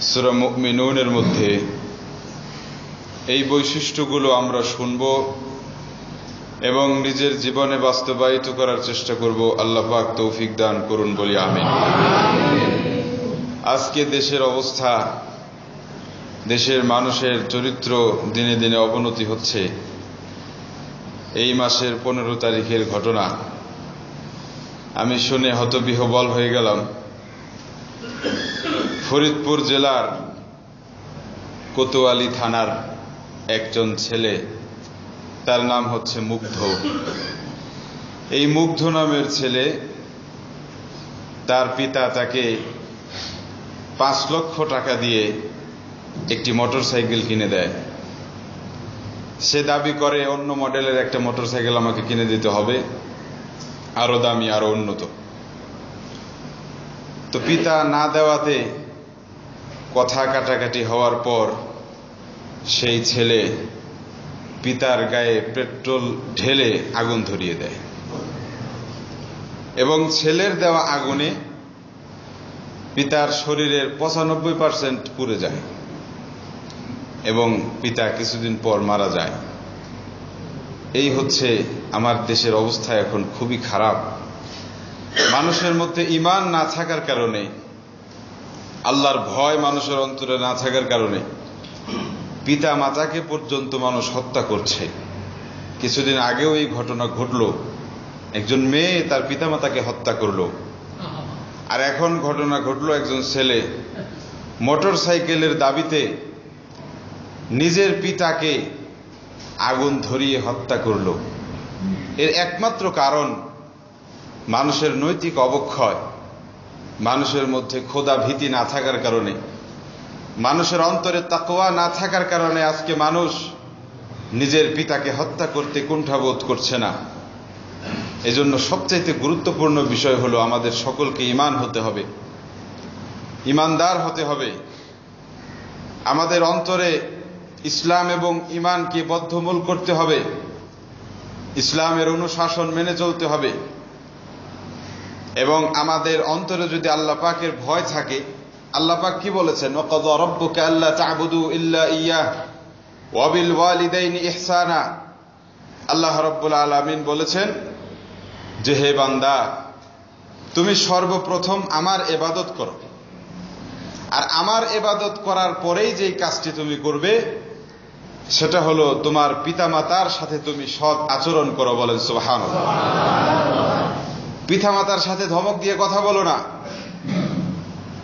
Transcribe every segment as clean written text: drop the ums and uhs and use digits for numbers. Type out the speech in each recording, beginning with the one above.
সূরা মুমিনুনের মধ্যে এই বৈশিষ্ট্যগুলো আমরা শুনব এবং নিজের জীবনে বাস্তবায়িত করার চেষ্টা করব। আল্লাহ পাক তৌফিক দান করুন বলি আমিন। আজকে দেশের অবস্থা, দেশের মানুষের চরিত্র দিনে দিনে অবনতি হচ্ছে। এই মাসের 15 তারিখের ঘটনা আমি শুনে হতবিহ্বল হয়ে গেলাম। ফরিদপুর জেলার কোতোয়ালি থানার একজন ছেলে, তার নাম হচ্ছে মুগ্ধ। এই মুগ্ধ নামের ছেলে, তার পিতা তাকে 5 লক্ষ টাকা দিয়ে একটি মোটরসাইকেল কিনে দেয়। সে দাবি করে অন্য মডেলের একটা মোটরসাইকেল আমাকে কিনে দিতে হবে, আরো দামি, আরো উন্নত। তো পিতা না দেওয়াতে কথা কাটাকাটি হওয়ার পর সেই ছেলে পিতার গায়ে পেট্রোল ঢেলে আগুন ধরিয়ে দেয় এবং ছেলের দেওয়া আগুনে পিতার শরীরের 95% পুড়ে যায় এবং পিতা কিছুদিন পর মারা যায়। এই হচ্ছে আমার দেশের অবস্থা এখন খুবই খারাপ। মানুষের মধ্যে ঈমান না থাকার কারণে, আল্লাহর ভয় মানুষের অন্তরে না থাকার কারণে পিতা মাতাকে পর্যন্ত মানুষ হত্যা করছে। কিছুদিন আগেও এই ঘটনা ঘটল, একজন মেয়ে তার পিতা মাতাকে হত্যা করলো। আর এখন ঘটনা ঘটল, একজন ছেলে মোটরসাইকেলের দাবিতে নিজের পিতাকে আগুন ধরিয়ে হত্যা করল। এর একমাত্র কারণ মানুষের নৈতিক অবক্ষয়, মানুষের মধ্যে খোদা ভীতি না থাকার কারণে, মানুষের অন্তরে তাকওয়া না থাকার কারণে আজকে মানুষ নিজের পিতাকে হত্যা করতে কুণ্ঠাবোধ করছে না। এজন্য সবচাইতে গুরুত্বপূর্ণ বিষয় হলো আমাদের সকলকে ঈমান হতে হবে, ঈমানদার হতে হবে। আমাদের অন্তরে ইসলাম এবং ঈমানকে বদ্ধমূল করতে হবে, ইসলামের অনুশাসন মেনে চলতে হবে। এবং আমাদের অন্তরে যদি আল্লাহ পাকের ভয় থাকে, আল্লাহ পাক কি বলেছেন? ওয়াকাযা রাব্বুকা আল্লা তা'বুদু ইল্লা ইয়্যাহ ওয়া বিল ওয়ালিদাইনি ইহসানা। আল্লাহ রাব্বুল আলামিন বলেছেন যে, হে বান্দা, তুমি সর্বপ্রথম আমার ইবাদত করো, আর আমার ইবাদত করার পরেই যেই কাজটি তুমি করবে সেটা হলো তোমার পিতামাতার সাথে তুমি সৎ আচরণ করো। বলেন সুবহানাল্লাহ। পিতামাতার সাথে ধমক দিয়ে কথা বলো না।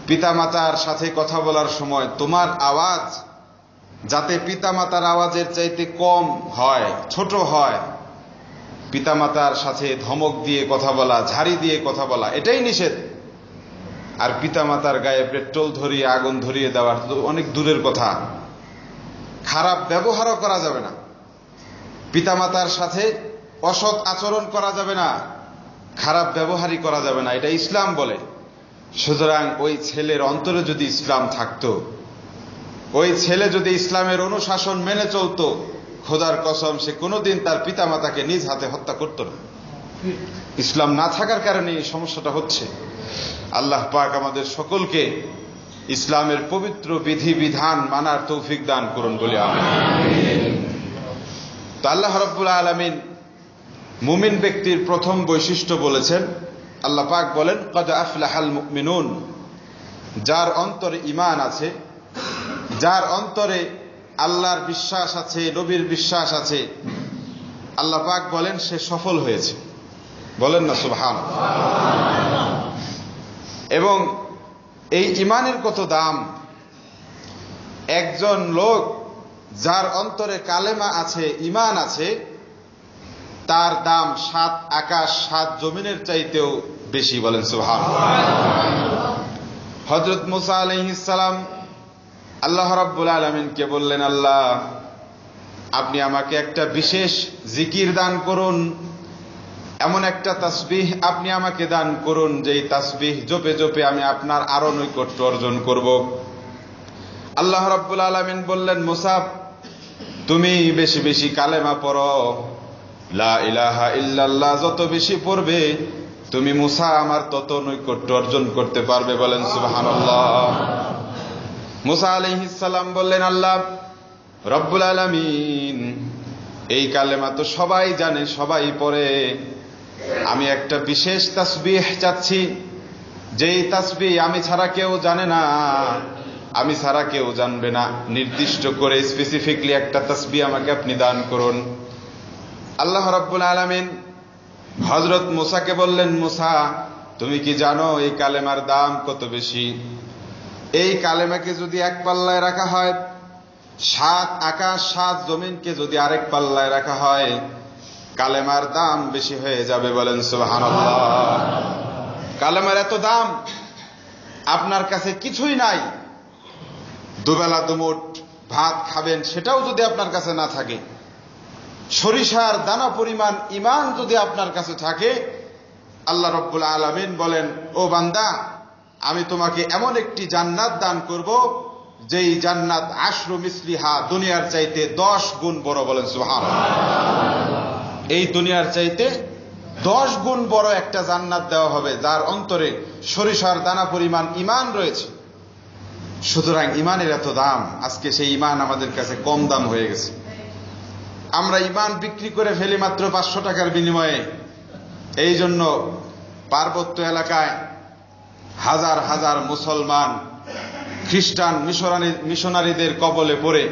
পিতামাতার সাথে কথা বলার সময় তোমার আওয়াজ যাতে পিতামাতার আওয়াজের চাইতে কম হয়, ছোট হয়। পিতামাতার সাথে ধমক দিয়ে কথা বলা, ঝাড়ি দিয়ে কথা বলা, এটাই নিষেধ। আর পিতামাতার গায়ে পেট্রোল ধরিয়ে আগুন ধরিয়ে দেওয়ার তো অনেক দূরের কথা। খারাপ ব্যবহারও করা যাবে না, পিতামাতার সাথে অসৎ আচরণ করা যাবে না, খারাপ ব্যবহারই করা যাবে না, এটা ইসলাম বলে। সুতরাং ওই ছেলের অন্তরে যদি ইসলাম থাকতো, ওই ছেলে যদি ইসলামের অনুশাসন মেনে চলতো, খোদার কসম সে কোনোদিন তার পিতামাতাকে নিজ হাতে হত্যা করত না। ইসলাম না থাকার কারণে এই সমস্যাটা হচ্ছে। আল্লাহ পাক আমাদের সকলকে ইসলামের পবিত্র বিধি বিধান মানার তৌফিক দান করুন বলে আমিন। তো আল্লাহ রাব্বুল আলামিন মুমিন ব্যক্তির প্রথম বৈশিষ্ট্য বলেছেন। আল্লাহ পাক বলেন, ক্বাদ আফলাহাল মুমিনুন। যার অন্তরে ঈমান আছে, যার অন্তরে আল্লাহর বিশ্বাস আছে, নবীর বিশ্বাস আছে, আল্লাহ পাক বলেন সে সফল হয়েছে। বলেন না সুবহানাল্লাহ। এবং এই ঈমানের কত দাম! একজন লোক যার অন্তরে কালেমা আছে, ঈমান আছে, তার দাম 7 আকাশ 7 জমিনের চাইতেও বেশি। বলেন সুবহানাল্লাহ। হযরত মুসা আলাইহিস সালাম আল্লাহ রাব্বুল আলামিনকে বললেন, আল্লাহ আপনি আমাকে একটা বিশেষ জিকির দান করুন, এমন একটা তাসবিহ আপনি আমাকে দান করুন যেই তাসবিহ জপে জপে আমি আপনার আরো নৈকট্য অর্জন করব। আল্লাহ রাব্বুল আলামিন বললেন, মুসা তুমি বেশি বেশি কালেমা পড়ো, লা ইলাহা ইল্লাল্লাহ যত বেশি পড়বে তুমি মুসা আমার তত নৈকট্য অর্জন করতে পারবে। বলেন সুবহানাল্লাহ। মুসা আলাইহিস সালাম বললেন, আল্লাহ রব্বুল আলামিন, এই কালেমা তো সবাই জানে, সবাই পড়ে, আমি একটা বিশেষ তাসবিহ চাচ্ছি, যেই তাসবিহ আমি ছাড়া কেউ জানে না, আমি ছাড়া কেউ জানবে না। নির্দিষ্ট করে স্পেসিফিকলি একটা তাসবিহ আমাকে আপনি দান করুন। আল্লাহ রাব্বুল আলামিন হযরত মুসাকে বললেন, মুসা, তুমি কি জানো এই কালেমার দাম কত বেশি? এই কালেমাকে যদি এক পাল্লায় রাখা হয়, 7 আকাশ 7 জমিনকে যদি আরেক পাল্লায় রাখা হয়, কালেমার দাম বেশি হয়ে যাবে। বলেন সুবহানাল্লাহ। কালেমার এত দাম, আপনার কাছে কিছুই নাই, দুবেলা দুমুঠ ভাত খাবেন, সেটাও যদি আপনার কাছে না থাকে, সরিষার দানা পরিমাণ ঈমান যদি আপনার কাছে থাকে, আল্লাহ রাব্বুল আলামিন বলেন, ও বান্দা, আমি তোমাকে এমন একটি জান্নাত দান করব, যেই জান্নাত আশরু মিসলিহা, দুনিয়ার চাইতে 10 গুণ বড়। বলেন সুবহানাল্লাহ। এই দুনিয়ার চাইতে 10 গুণ বড় একটা জান্নাত দেওয়া হবে, যার অন্তরে সরিষার দানা পরিমাণ ঈমান রয়েছে। সুতরাং ঈমানের এত দাম, আজকে সেই ঈমান আমাদের কাছে কম দাম হয়ে গেছে। আমরা ঈমান বিক্রি করে ফেলি মাত্র 500 টাকার বিনিময়ে। এই জন্য পার্বত্য এলাকায় হাজার হাজার মুসলমান খ্রিস্টান মিশনারিদের কবলে পড়ে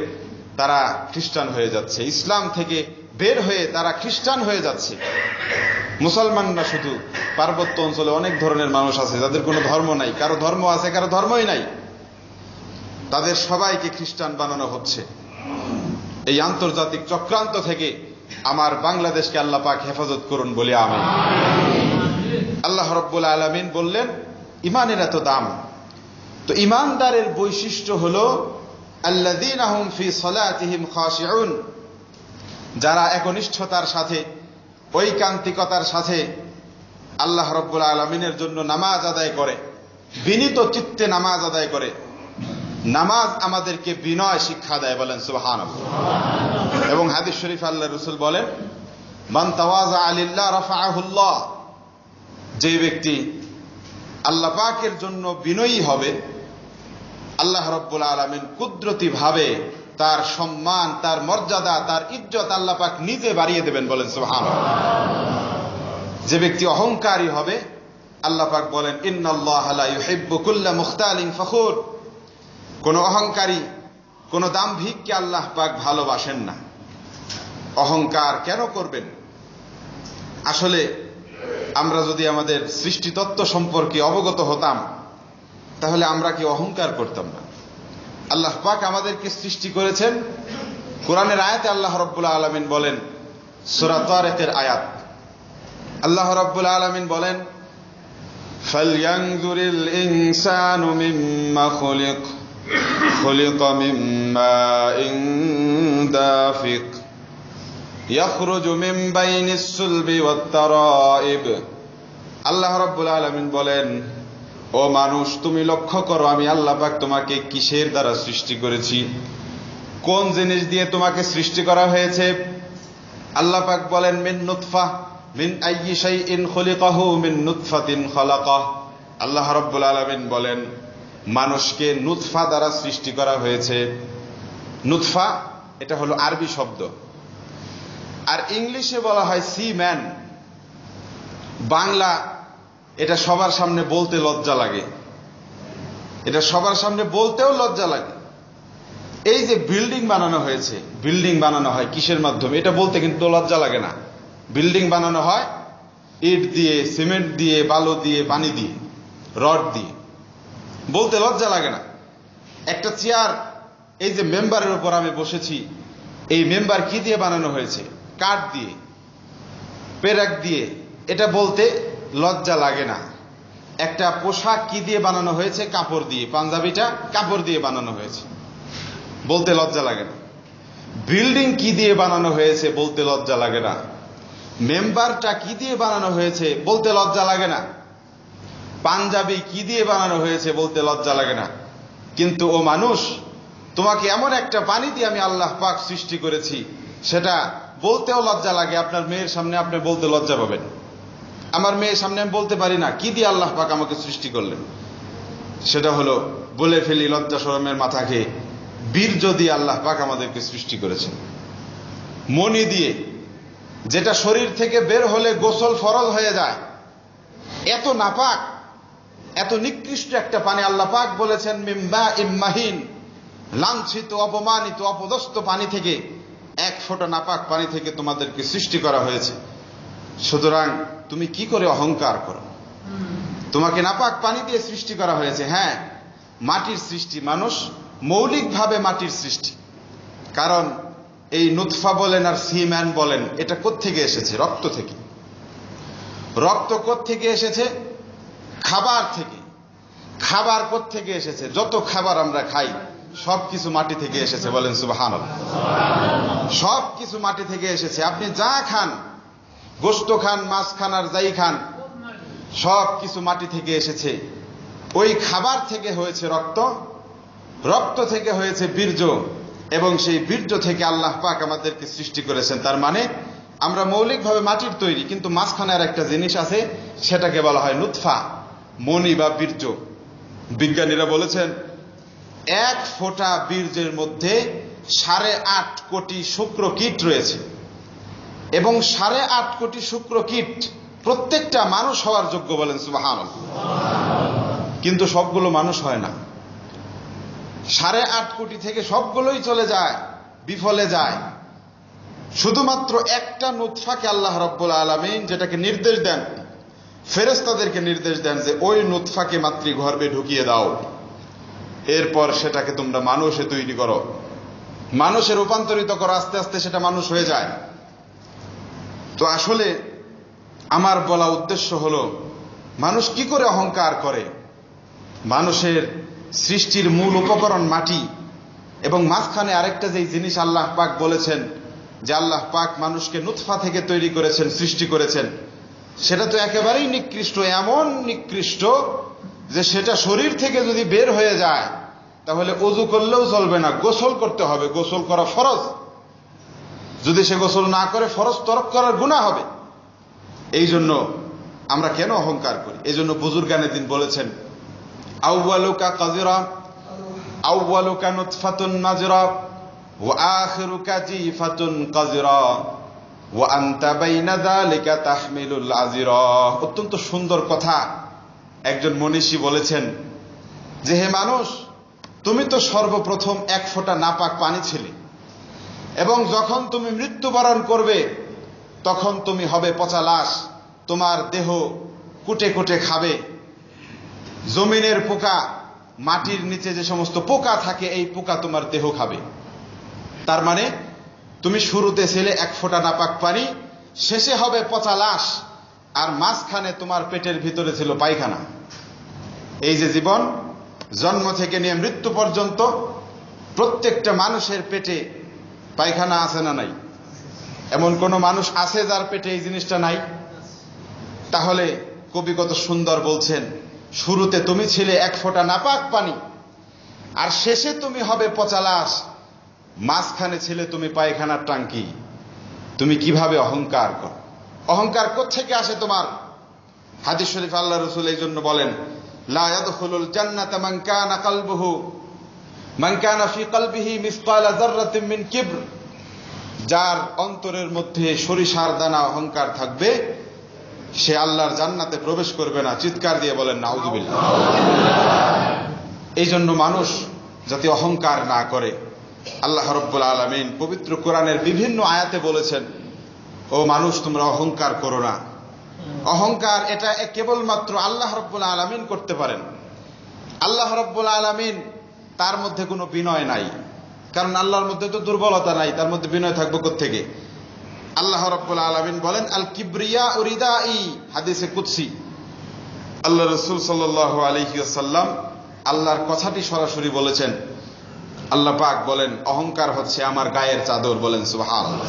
তারা খ্রিস্টান হয়ে যাচ্ছে, ইসলাম থেকে বের হয়ে তারা খ্রিস্টান হয়ে যাচ্ছে। মুসলমানরা শুধু, পার্বত্য অঞ্চলে অনেক ধরনের মানুষ আছে যাদের কোনো ধর্ম নাই, কারো ধর্ম আছে, কারো ধর্মই নাই, তাদের সবাইকে খ্রিস্টান বানানো হচ্ছে। এই আন্তর্জাতিক চক্রান্ত থেকে আমার বাংলাদেশকে আল্লাহ পাক হেফাজত করুন বলে আমিন। আল্লাহ রাব্বুল আলামিন বললেন, ঈমানের এত দাম। তো ঈমানদারের বৈশিষ্ট্য হলো আল্লাযীনা হুম ফি সালাতিহিম খাশিউন, যারা একনিষ্ঠতার সাথে, ঐকান্তিকতার সাথে আল্লাহ রাব্বুল আলামিনের জন্য নামাজ আদায় করে, বিনীত চিত্তে নামাজ আদায় করে। নামাজ আমাদেরকে বিনয় শিক্ষা দেয়। বলেন সুবহানাল্লাহ। এবং হাদিস শরীফে আল্লাহর রাসূল বলেন, মান তাওয়াযা লিল্লাহ রাফাআহুল্লাহ, যে ব্যক্তি আল্লাহ পাকের জন্য বিনয়ী হবে, আল্লাহ রাব্বুল আলামিন কুদরতি ভাবে তার সম্মান, তার মর্যাদা, তার ইজ্জত আল্লাহ পাক নিজে বাড়িয়ে দেবেন। বলেন সুবহানাল্লাহ। যে ব্যক্তি অহংকারী হবে, আল্লাহ পাক বলেন, ইন্নাল্লাহা লা ইউহিব্বু কুল্লা মুখতালিন ফখুর, কোন অহংকারী, কোন দাম্ভিককে আল্লাহ পাক ভালোবাসেন না। অহংকার কেন করবেন? আসলে আমরা যদি আমাদের সৃষ্টিতত্ত্ব সম্পর্কে অবগত হতাম, তাহলে আমরা কি অহংকার করতাম না। আল্লাহ পাক আমাদেরকে সৃষ্টি করেছেন। কোরআনের আয়াতে আল্লাহ রাব্বুল আলামিন বলেন, সূরা তারিকের আয়াত, আল্লাহ রাব্বুল আলামিন বলেন, ফালইয়ানজুরিল ইনসানু মিম্মা খুলিক, খুলিকা মিম্মা দাফিক ইয়াখরুজু মিন বাইনিস সুলবি ওয়াত তারাইব। আল্লাহ রাব্বুল আলামিন বলেন, ও মানুষ, তুমি লক্ষ্য করো আমি আল্লাহ পাক তোমাকে কিসের দ্বারা সৃষ্টি করেছি, কোন জিনিস দিয়ে তোমাকে সৃষ্টি করা হয়েছে। আল্লাহ পাক বলেন, মিন নুতফা, মিন আইয়ি শাইইন খুলিকাহু মিন নুতফাতিন খালাকাহ। আল্লাহ রাব্বুল আলামিন বলেন, মানুষকে নুতফা দ্বারা সৃষ্টি করা হয়েছে। নুতফা এটা হলো আরবি শব্দ, আর ইংলিশে বলা হয় সিম্যান। বাংলা এটা সবার সামনে বলতে লজ্জা লাগে, এটা সবার সামনে বলতেও লজ্জা লাগে। এই যে বিল্ডিং বানানো হয়েছে, বিল্ডিং বানানো হয় কিসের মাধ্যমে, এটা বলতে কিন্তু লজ্জা লাগে না। বিল্ডিং বানানো হয় ইট দিয়ে, সিমেন্ট দিয়ে, বালু দিয়ে, পানি দিয়ে, রড দিয়ে, বলতে লজ্জা লাগে না। একটা চেয়ার, এই যে মেম্বারের উপর আমি বসেছি, এই মেম্বার কি দিয়ে বানানো হয়েছে? কাঠ দিয়ে, পেরেক দিয়ে, এটা বলতে লজ্জা লাগে না। একটা পোশাক কি দিয়ে বানানো হয়েছে? কাপড় দিয়ে, পাঞ্জাবিটা কাপড় দিয়ে বানানো হয়েছে, বলতে লজ্জা লাগে না। বিল্ডিং কি দিয়ে বানানো হয়েছে? বলতে লজ্জা লাগে না। মেম্বারটা কি দিয়ে বানানো হয়েছে? বলতে লজ্জা লাগে না। পাঞ্জাবি কি দিয়ে বানানো হয়েছে? বলতে লজ্জা লাগে না। কিন্তু ও মানুষ, তোমাকে এমন একটা পানি দিয়ে আমি আল্লাহ পাক সৃষ্টি করেছি, সেটা বলতেও লজ্জা লাগে। আপনার মেয়ের সামনে আপনি বলতে লজ্জা পাবেন। আমার মেয়ের সামনে আমি বলতে পারি না কি দিয়ে আল্লাহ পাক আমাকে সৃষ্টি করলেন। সেটা হলো বলে ফেলি লজ্জা শরমের মাথাকে, বীর্য দিয়ে আল্লাহ পাক আমাদেরকে সৃষ্টি করেছেন। মনি দিয়ে, যেটা শরীর থেকে বের হলে গোসল ফরজ হয়ে যায়, এত নাপাক, এত নিকৃষ্ট একটা পানি আল্লাহ পাক বলেছেন মিম্বা ইম্মাহিন, লাঞ্ছিত, অপমানিত, অপদস্থ পানি থেকে, এক ফোঁটা নাপাক পানি থেকে তোমাদেরকে সৃষ্টি করা হয়েছে। সুতরাং তুমি কি করে অহংকার করো? তোমাকে নাপাক পানি দিয়ে সৃষ্টি করা হয়েছে। হ্যাঁ, মাটির সৃষ্টি, মানুষ মৌলিকভাবে মাটির সৃষ্টি। কারণ এই নুতফা বলেন আর সিম্যান বলেন, এটা কোত্থেকে এসেছে? রক্ত থেকে। রক্ত কোত্থেকে এসেছে? খাবার থেকে। খাবার কোত্থেকে এসেছে? যত খাবার আমরা খাই সবকিছু মাটি থেকে এসেছে, বলেন সুবহানাল্লাহ। সবকিছু মাটি থেকে এসেছে। আপনি যা খান, গোশত খান, মাছ খান, আর যাই খান, সবকিছু মাটি থেকে এসেছে। ওই খাবার থেকে হয়েছে রক্ত, রক্ত থেকে হয়েছে বীর্য, এবং সেই বীর্য থেকে আল্লাহ পাক আমাদেরকে সৃষ্টি করেছেন। তার মানে আমরা মৌলিকভাবে মাটির তৈরি, কিন্তু মাঝখানে আর একটা জিনিস আছে, সেটাকে বলা হয় নুতফা, মনি বা বীর্য। বিজ্ঞানীরা বলেছেন 1 ফোঁটা বীর্যের মধ্যে 8.5 কোটি শুক্রকীট রয়েছে, এবং 8.5 কোটি শুক্রকীট প্রত্যেকটা মানুষ হওয়ার যোগ্য, বলেন সুবহানাল্লাহ। কিন্তু সবগুলো মানুষ হয় না। 8.5 কোটি থেকে সবগুলোই চলে যায়, বিফলে যায়। শুধুমাত্র একটা নুতফাকে আল্লাহ রাব্বুল আলামিন, যেটাকে নির্দেশ দেন, ফেরেশতাদেরকে নির্দেশ দেন যে ওই নুতফাকে মাতৃগর্ভে ঢুকিয়ে দাও, এরপর সেটাকে তোমরা মানুষে তৈরি করো, মানুষে রূপান্তরিত করো, আস্তে আস্তে সেটা মানুষ হয়ে যায়। তো আসলে আমার বলা উদ্দেশ্য হলো, মানুষ কি করে অহংকার করে? মানুষের সৃষ্টির মূল উপকরণ মাটি, এবং মাঝখানে আরেকটা যে জিনিস আল্লাহ পাক বলেছেন যে আল্লাহ পাক মানুষকে নুতফা থেকে তৈরি করেছেন, সৃষ্টি করেছেন, সেটা তো একেবারেই নিকৃষ্ট। এমন নিকৃষ্ট যে সেটা শরীর থেকে যদি বের হয়ে যায় তাহলে ওযু করলেও চলবে না, গোসল করতে হবে। গোসল করা ফরজ। যদি সে গোসল না করে, ফরজ তরক করার গুনাহ হবে। এই জন্য আমরা কেন অহংকার করি? এই জন্য বুজুর্গানে দিন বলেছেন, আউয়ালুকা কাযিরা, আউয়ালুকা নুতফাতুন মাজরা, ওয়া আখিরুকা জিফাতুন কাযিরা, ওয়া আনতা বাইনা যালিকা তাহমিলুল আযিরা। অত্যন্ত সুন্দর কথা একজন মনীষী বলেছেন যে, হে মানুষ, তুমি তো সর্বপ্রথম 1 ফোঁটা নাপাক পানি ছিলে, এবং যখন তুমি মৃত্যুবরণ করবে তখন তুমি হবে পচা লাশ। তোমার দেহ কুটে কুটে খাবে জমিনের পোকা, মাটির নিচে যে সমস্ত পোকা থাকে, এই পোকা তোমার দেহ খাবে। তার মানে তুমি শুরুতে ছিলে 1 ফোঁটা নাপাক পানি, শেষে হবে পচা লাশ, আর মাঝখানে তোমার পেটের ভিতরে ছিল পায়খানা। এই যে জীবন, জন্ম থেকে নিয়ে মৃত্যু পর্যন্ত প্রত্যেকটা মানুষের পেটে পায়খানা আছে না নাই? এমন কোন মানুষ আছে যার পেটে এই জিনিসটা নাই? তাহলে কবি কত সুন্দর বলছেন, শুরুতে তুমি ছিলে 1 ফোঁটা নাপাক পানি, আর শেষে তুমি হবে পচা লাশ, মাঝখানে ছিলে তুমি পায়খানার টাঙ্কি। তুমি কিভাবে অহংকার করো? অহংকার কোত্থেকে আসে তোমার? হাদিস শরীফ আল্লাহ রাসূল এই জন্য বলেন, লা ইয়াদখুলুল জান্নাতা মান কানা ফি কলবিহি মিসকালা যাররাতিন মিন কিবর। যার অন্তরের মধ্যে সরিষার দানা অহংকার থাকবে, সে আল্লাহর জান্নাতে প্রবেশ করবে না। চিৎকার দিয়ে বলেন নাউযুবিল্লাহ। এই জন্য মানুষ যাতে অহংকার না করে, আল্লাহ রাব্বুল আলামিন পবিত্র কোরআনের বিভিন্ন আয়াতে বলেছেন, ও মানুষ, তোমরা অহংকার করো না। অহংকার এটা কেবলমাত্র আল্লাহ রাব্বুল আলামিন করতে পারেন। আল্লাহ রাব্বুল আলামিন, তার মধ্যে কোনো বিনয় নাই, কারণ আল্লাহর মধ্যে তো দুর্বলতা নাই, তার মধ্যে বিনয় থাকবে কোত্থেকে? আল্লাহ রাব্বুল আলামিন বলেন, আল কিবরিয়া উরিদাই, হাদিসে কুদসি। আল্লাহ রাসূল সাল্লাল্লাহু আলাইহি ওয়াসাল্লাম আল্লাহর কথাটি সরাসরি বলেছেন। আল্লাহ পাক বলেন, অহংকার হচ্ছে আমার গায়ের চাদর, বলেন সুবহানাল্লাহ।